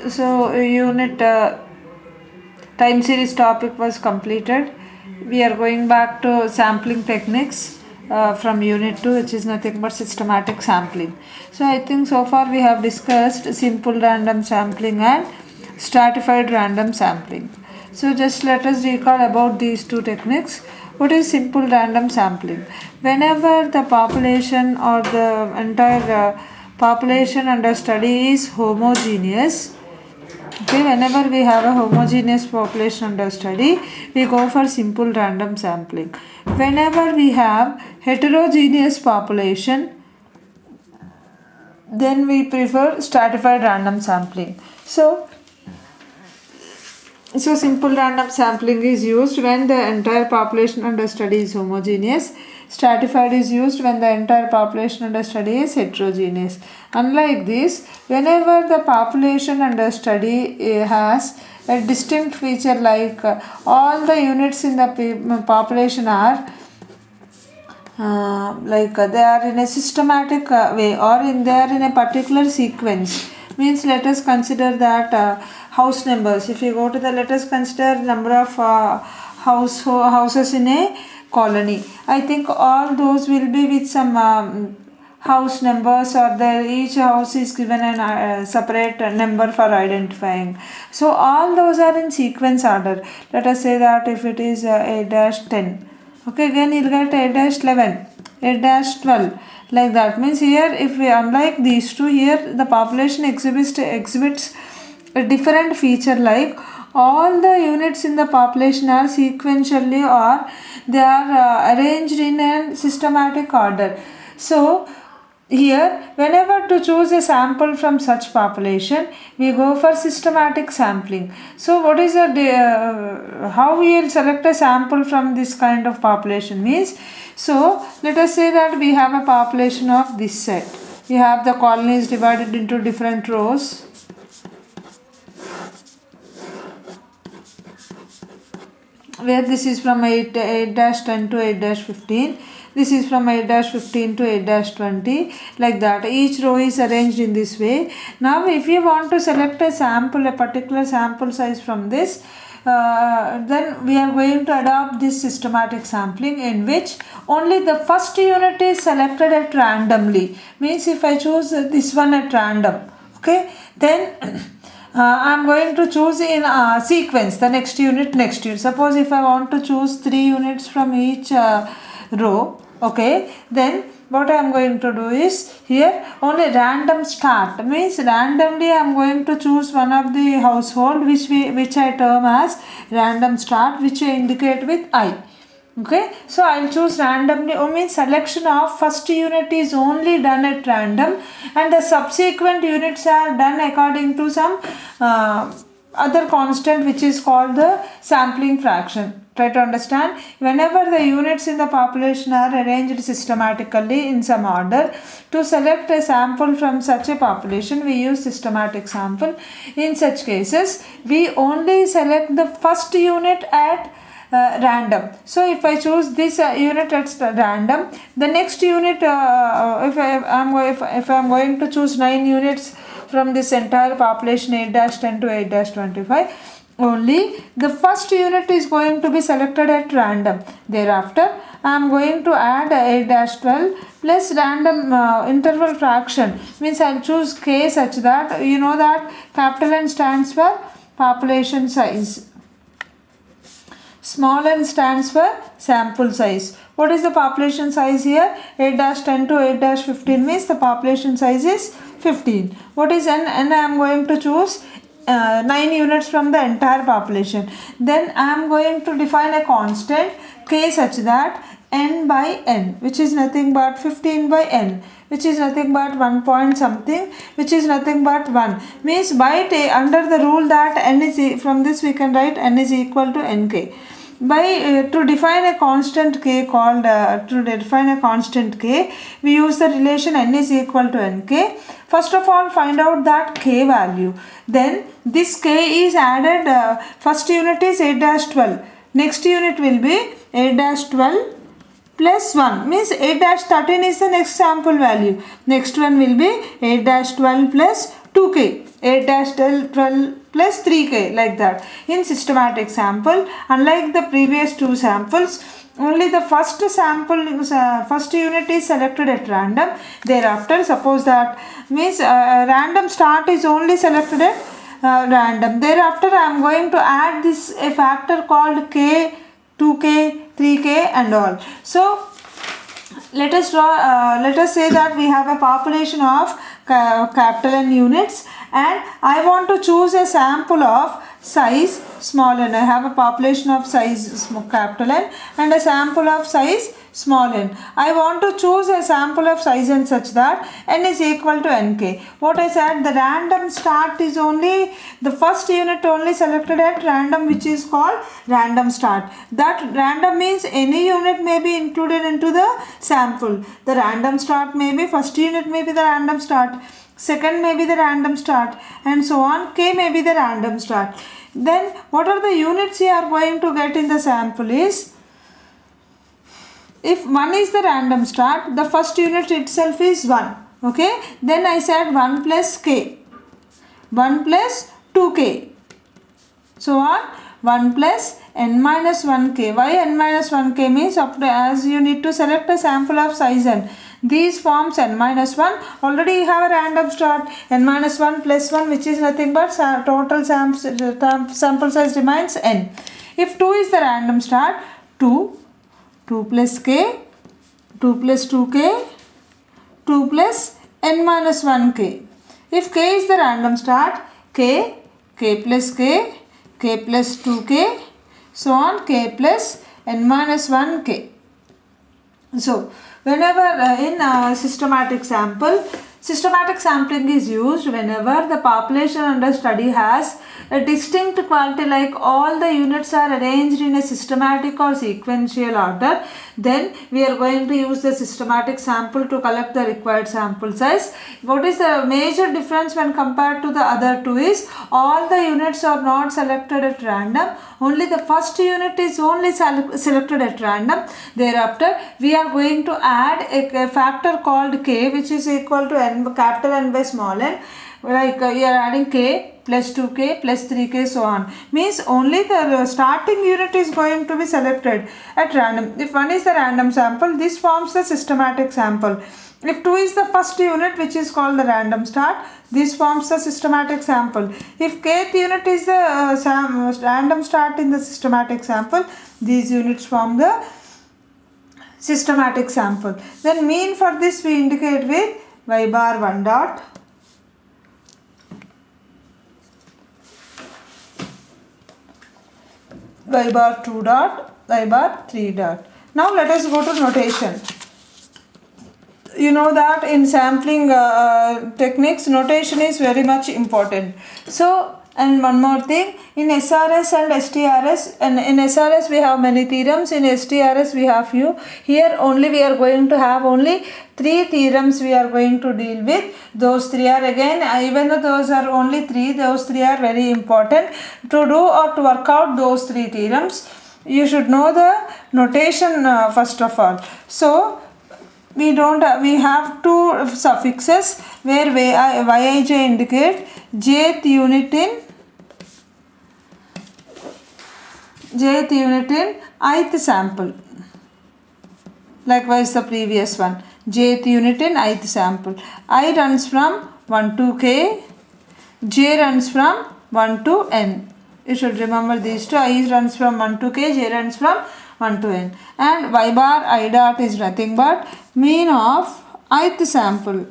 So unit time series topic was completed. We are going back to sampling techniques from unit 2, which is nothing but systematic sampling. So I think so far we have discussed simple random sampling and stratified random sampling. So just let us recall about these two techniques. What is simple random sampling? Whenever the population or the entire population under study is homogeneous, okay, whenever we have a homogeneous population under study, we go for simple random sampling. Whenever we have heterogeneous population, then we prefer stratified random sampling. So simple random sampling is used when the entire population under study is homogeneous. Stratified is used when the entire population under study is heterogeneous. Unlike this, whenever the population under study has a distinct feature like all the units in the population are they are in a systematic way, or they are in a particular sequence. Means let us consider that house numbers. If you go to let us consider number of houses in a colony. I think all those will be with some house numbers, or each house is given a separate number for identifying. So all those are in sequence order. Let us say that if it is A-10, okay, then you'll get A-11, A-12, like that. Means here, if we unlike these two, here the population exhibits a different feature, like all the units in the population are sequentially, or they are arranged in a systematic order. So here, whenever to choose a sample from such population, we go for systematic sampling. So what is how we will select a sample from this kind of population means, so let us say that we have a population of this set. We have the colonies divided into different rows. Where this is from 8-10 to 8-15. This is from 8-15 to 8-20, like that. Each row is arranged in this way. Now if you want to select a sample, a particular sample size from this, then we are going to adopt this systematic sampling, in which only the first unit is selected at randomly. Means if I choose this one at random, okay, then I am going to choose in sequence the next unit. Suppose if I want to choose 3 units from each row, okay, then what I am going to do is, here only random start, means randomly I am going to choose one of the household which I term as random start, which I indicate with I. Okay, so I'll choose randomly. Means selection of first unit is only done at random, and the subsequent units are done according to some other constant, which is called the sampling fraction. Try to understand. Whenever the units in the population are arranged systematically in some order, to select a sample from such a population, we use systematic sample. In such cases, we only select the first unit at random. So if I choose this unit at random, the next unit, if I am going to choose 9 units from this entire population 8-10 to 8-25, only the first unit is going to be selected at random. Thereafter, I am going to add 8-12 plus random interval fraction. Means I will choose k such that you know that capital N stands for population size, small n stands for sample size. What is the population size here? 8-10 to 8-15 means the population size is 15. What is n? N I am going to choose 9 units from the entire population. Then I am going to define a constant k such that n by n, which is nothing but 15 by n, which is nothing but 1 point something, which is nothing but 1. Means by under the rule that n is, from this we can write n is equal to nk. By to define a constant k we use the relation n is equal to nk. First of all, find out that k value. Then this k is added. First unit is 8-12. Next unit will be 8-12 plus 1, means 8-13 is the next sample value. Next one will be 8-12 plus 2k. 8 dash 12 plus 3k, like that. In systematic sample, unlike the previous two samples, only the first first unit is selected at random. Thereafter, suppose that means random start is only selected at random. Thereafter, I am going to add this a factor called k, 2k, 3k and all. So let us say that we have a population of capital N units, and I want to choose a sample of size small n. I have a population of size capital N and a sample of size small n. I want to choose a sample of size n such that n is equal to nk. What I said, the random start is only the first unit only selected at random, which is called random start. That random means any unit may be included into the sample. The random start may be first unit may be the random start, second may be the random start, and so on. K may be the random start. Then what are the units you are going to get in the sample is, if 1 is the random start, the first unit itself is 1. Okay, then I said 1 plus k, 1 plus 2k, so on, 1 plus n minus 1k. Why n minus 1k means, as you need to select a sample of size n. These forms n minus 1. Already you have a random start. N minus 1 plus 1, which is nothing but total sample size remains n. If 2 is the random start, 2 plus k, 2 plus 2k, 2 plus n minus 1k. If k is the random start, k plus k, k plus 2k, so on, k plus n minus 1k. So whenever in a systematic sampling is used whenever the population under study has a distinct quality, like all the units are arranged in a systematic or sequential order, then we are going to use the systematic sample to collect the required sample size. What is the major difference when compared to the other two is, all the units are not selected at random, only the first unit is only selected at random. Thereafter, we are going to add a factor called k, which is equal to n, capital N by small n. Like you are adding k plus 2k plus 3k, so on. Means only the starting unit is going to be selected at random. If 1 is the random sample, this forms the systematic sample. If 2 is the first unit, which is called the random start, this forms the systematic sample. If kth unit is the random start in the systematic sample, these units form the systematic sample. Then mean for this we indicate with y bar 1 dot, y bar 2 dot, y bar 3 dot. Now let us go to notation. You know that in sampling techniques, notation is very much important. So, and one more thing, in SRS and STRS, and in SRS we have many theorems, in STRS we have few. Here only we are going to have only 3 theorems we are going to deal with. Those 3 are again, even though those are only 3, those 3 are very important. To do or to work out those 3 theorems, you should know the notation first of all. So, we have 2 suffixes where Yij indicate jth unit in ith sample. Likewise the previous one, jth unit in ith sample. I runs from 1 to k, j runs from 1 to n. You should remember these two. I runs from 1 to k, j runs from 1 to n. And y bar I dot is nothing but mean of ith sample.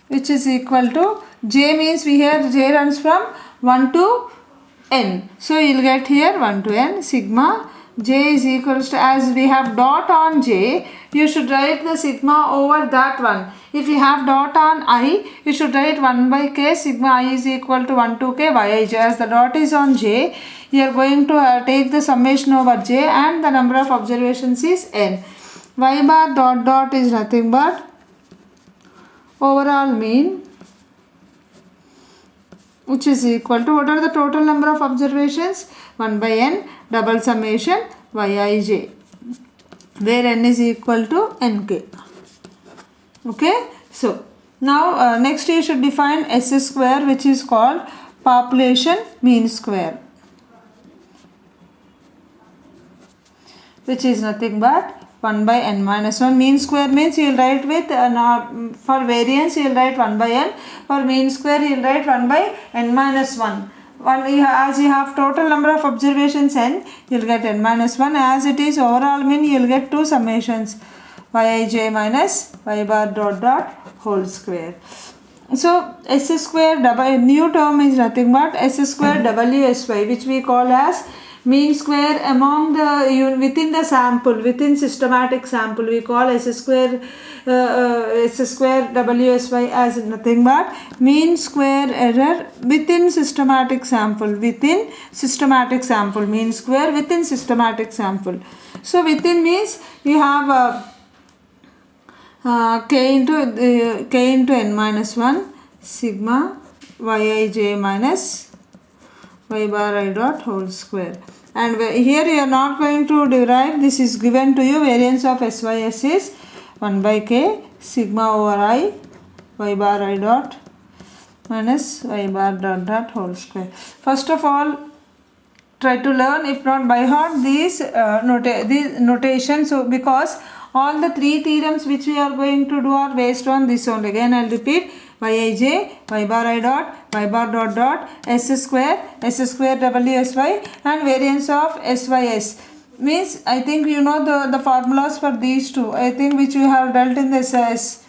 Which is equal to, j means we here j runs from 1 to n. So you will get here 1 to n, sigma j is equals to, as we have dot on j, you should write the sigma over that one. If you have dot on I, you should write 1 by k, sigma I is equal to 1 to k Yij. As the dot is on j, you are going to take the summation over j and the number of observations is n. Y bar dot dot is nothing but overall mean, which is equal to, what are the total number of observations? 1 by n double summation Yij, where n is equal to nk. Okay, so now next you should define S square, which is called population mean square, which is nothing but 1 by n minus 1. Mean square means you will write with for variance you will write 1 by n, for mean square you will write 1 by n minus 1. As you have total number of observations n, you will get n minus 1. As it is overall mean, you will get two summations, yij minus y bar dot dot whole square. So S square new term is nothing but S square WSY, which we call as mean square among the within the sample, within systematic sample. We call S square WSY as nothing but mean square error within systematic sample. Within systematic sample, mean square within systematic sample. So within means you have k into n minus 1 sigma yij minus y bar I dot whole square. And here you are not going to derive, this is given to you, variance of SYS is 1 by k sigma over I y bar I dot minus y bar dot dot whole square. First of all, try to learn, if not by heart, these notations. So because all the three theorems which we are going to do are based on this only. Again I will repeat, yij, y bar I dot, y bar dot dot, s square WSY and variance of SYS. Means I think you know the formulas for these two, I think, which you have dealt in the SRS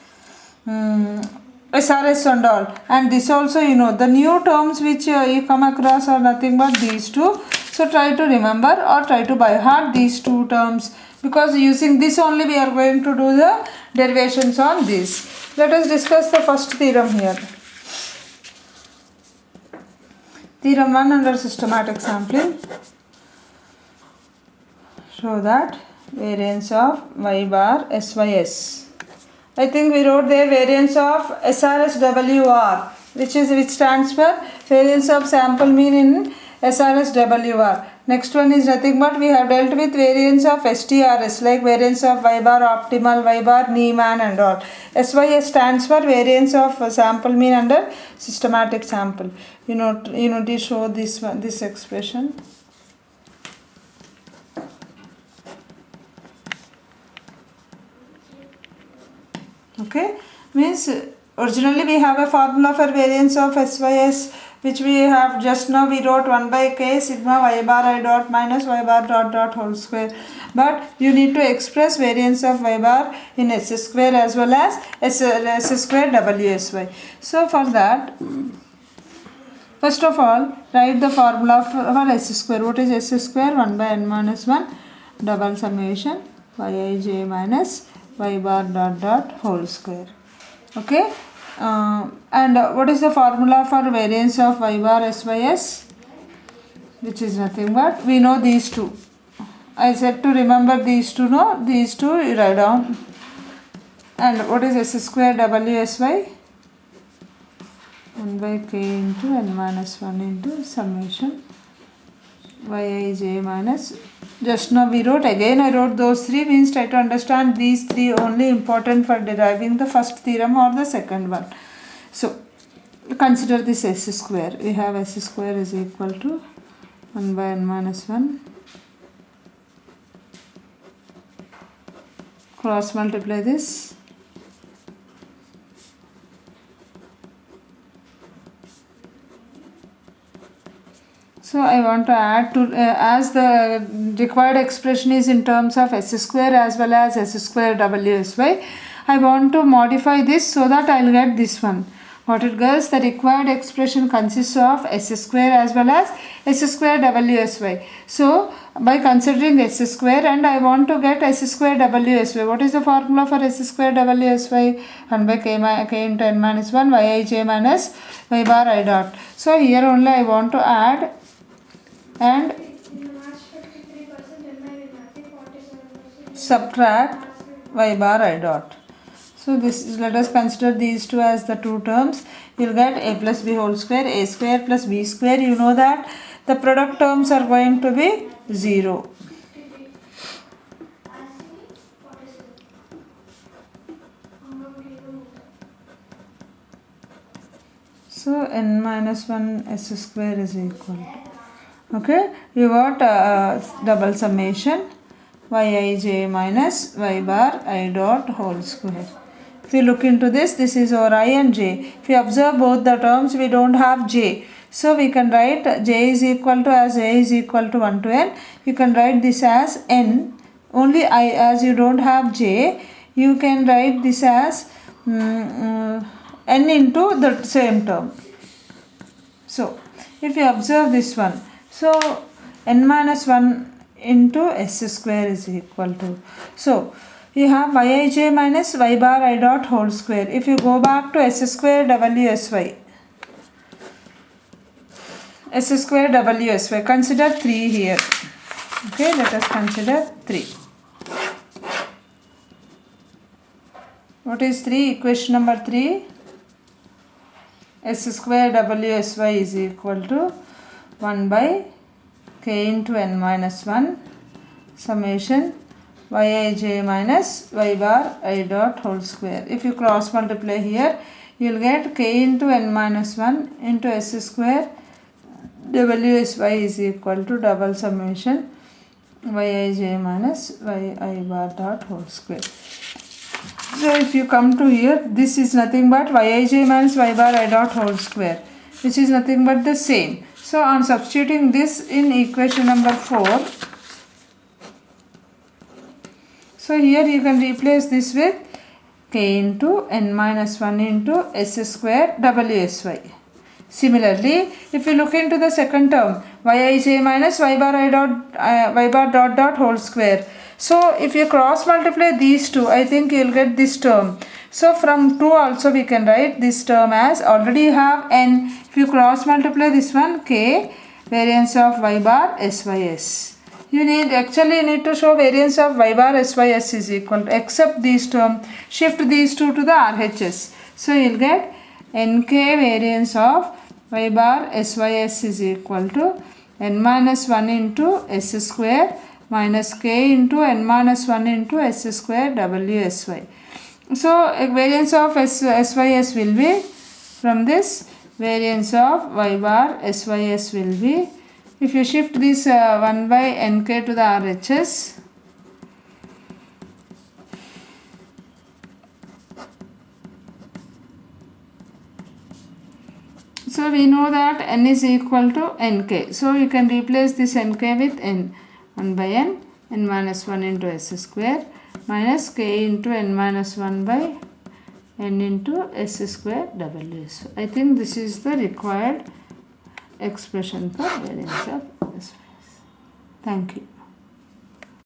and all, and this also you know. The new terms which you come across are nothing but these two. So try to remember or try to by heart these two terms, because using this only we are going to do the derivations on this. Let us discuss the first theorem here. Theorem 1 under systematic sampling. Show that variance of y bar SYS. I think we wrote there variance of SRSWR, which stands for variance of sample mean in SRSWR. Next one is nothing but we have dealt with variance of STRS, like variance of y bar optimal, y bar Niemann and all. SYS stands for variance of sample mean under systematic sample. You know to show this one, this expression. Okay, means originally we have a formula for variance of SYS, which we have just now we wrote 1 by k sigma y bar I dot minus y bar dot dot whole square. But you need to express variance of y bar in S square as well as S square WSY. So for that, first of all, write the formula for S square. What is S square? 1 by n minus 1 double summation yij minus y bar dot dot whole square. Okay, and what is the formula for variance of y bar SYS? Which is nothing but we know these two. I said to remember these two. No, these two you write down. And what is S square WSY? 1 by k into n minus 1 into summation yij minus, just now we wrote, again I wrote those three, means try to understand these three only important for deriving the first theorem or the second one. So consider this S square. We have S square is equal to 1 by n minus 1 cross multiply this. So I want to add to as the required expression is in terms of S square as well as S square WSY, I want to modify this so that I will get this one. What it gives, the required expression consists of S square as well as S square WSY. So by considering S square, and I want to get S square WSY. What is the formula for S square WSY? 1 by k into n minus 1 yij minus y bar I dot. So here only I want to add and subtract y bar I dot. So this is, let us consider these two as the two terms. You will get a plus b whole square, a square plus b square. You know that the product terms are going to be 0. So n minus 1 s square is equal to, okay, you got double summation yij minus y bar I dot whole square. If you look into this, this is our I and j. If you observe both the terms, we don't have j. So we can write j is equal to, as a is equal to 1 to n, you can write this as n. Only I, as you don't have j, you can write this as n into the same term. So if you observe this one, so n minus 1 into s square is equal to, so you have yij minus y bar I dot whole square. If you go back to s square wsy, s square wsy, consider 3 here. Okay, let us consider 3. What is 3? Equation number 3. S square wsy is equal to 1 by k into n minus 1 summation yij minus y bar I dot whole square. If you cross multiply here, you will get k into n minus 1 into s square wsy is equal to double summation yij minus y bar dot whole square. So if you come to here, this is nothing but yij minus y bar I dot whole square, which is nothing but the same. So on substituting this in equation number 4, so here you can replace this with k into n minus 1 into s square wsy. Similarly, if you look into the second term, yij minus y bar dot whole square. So if you cross multiply these two, I think you will get this term. So from 2 also we can write this term as, already you have n. If you cross multiply this one, k variance of y bar sys. You need to show variance of y bar sys is equal to, except these term, shift these two to the RHS. So you will get nk variance of y bar sys is equal to n minus 1 into s square minus k into n minus 1 into s square wsy. So variance of sys will be, from this variance of y bar sys will be, if you shift this 1 by nk to the RHS, so we know that n is equal to nk. So you can replace this nk with n. 1 by n minus 1 into s square minus k into n minus 1 by n into s square ws. I think this is the required expression for variance of s. Thank you.